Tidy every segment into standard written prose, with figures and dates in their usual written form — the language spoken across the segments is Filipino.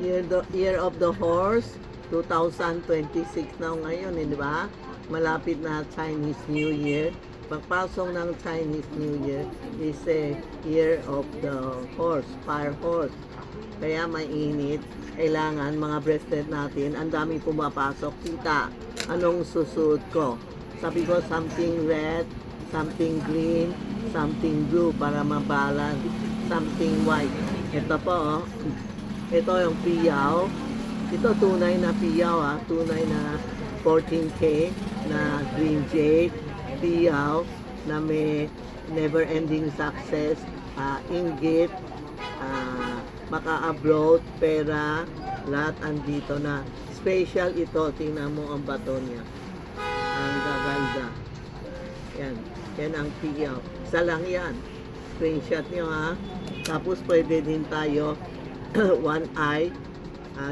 Year of the Horse, 2026 na ngayon, di ba? Malapit na Chinese New Year. Pagpasok ng Chinese New Year is a Year of the Horse, Fire Horse. Kaya mainit. Kailangan mga bracelet natin, ang dami pumapasok. Kita, anong susuot ko? Sabi ko, something red, something green, something blue para mabalance, something white. Ito po, ito yung piyaw. Ito tunay na piyaw, tunay na 14K na green jade, piyaw na may never-ending success, inggit, maka-abroad, pera, lahat andito na. Special ito, tingnan mo ang bato niya. Ang gaganda. Yan. Yan ang piyaw. Isa lang yan. Screenshot nyo ha. Tapos pwede din tayo one eye,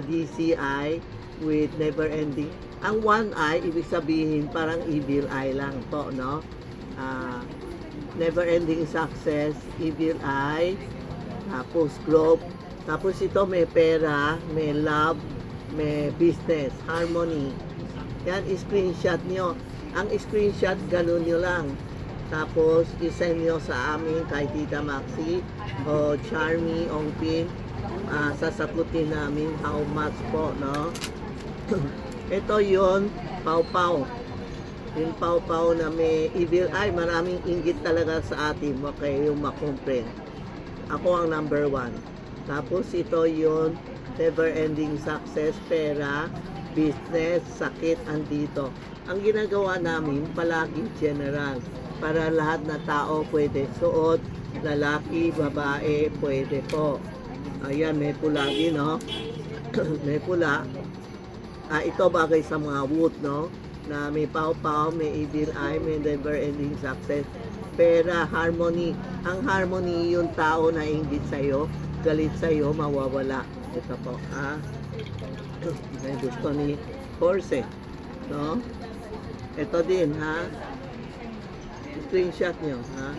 DCI with never ending. Ang one eye, ibig sabihin parang evil eye lang po, no? Never ending success, evil eye, tapos growth. Tapos ito may pera, may love, may business, harmony. Yan, screenshot nyo. Ang screenshot, ganun nyo lang. Tapos, isend nyo sa amin kay Tita Maxi o Charmy Ongpin. Sasagutin namin how much po, no? Ito yon pau-pau. Yung pau-pau na may evil eye, maraming inggit talaga sa atin. Huwag kayong makomprehend. Ako ang number 1. Tapos ito yon never-ending success, pera, business, sakit, andito. Ang ginagawa namin, palagi general. Para lahat na tao pwede suot, lalaki, babae, pwede po. Ayan, may pula din, no? May pula. Ito bagay sa mga wood, no? Na may pau-pau, may evil eye, may never-ending success. Pera, harmony. Ang harmony yung tao na inggit sa'yo, galit sa'yo, mawawala. Ito po, may gusto ni horse, no? Ito din, ha? Screenshot nyo, ha?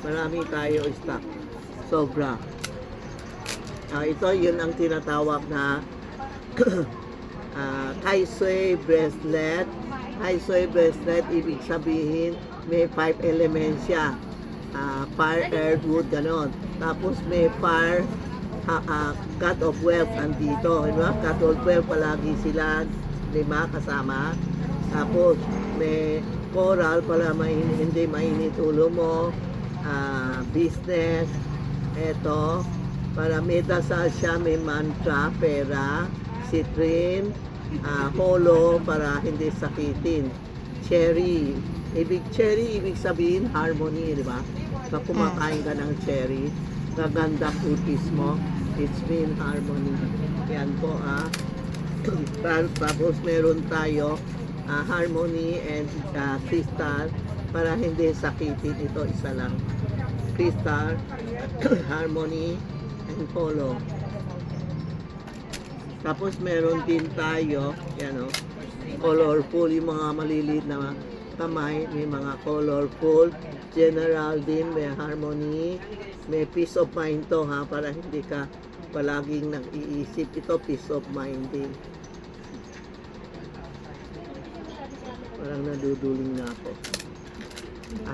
Marami tayo stock. Sobra. Ito, yun ang tinatawag na Tai Sui bracelet. Tai Sui bracelet, ibig sabihin, may 5 elements siya. Fire, air, wood, ganon. Tapos may fire, God of Wealth andito. Diba? God of Wealth, palagi sila 5 kasama. Tapos may coral para hindi mainit ulo mo. Business. Ito, para may dasal siya, may mantra, pera, citrine, holo para hindi sakitin. Cherry. Cherry, ibig sabihin harmony, di ba? Pag kumakain ka ng cherry, gaganda kutis mo, it's mean harmony. Yan po, Tapos meron tayo harmony and crystal para hindi sakitin. Ito isa lang. Crystal, harmony, and holo. Tapos meron din tayo, yan o, colorful, yung mga maliliit na kamay, may mga colorful, general din, may harmony, may peace of mind to, ha, para hindi ka palaging nag-iisip. Ito, peace of mind din. Parang naduduling na ako.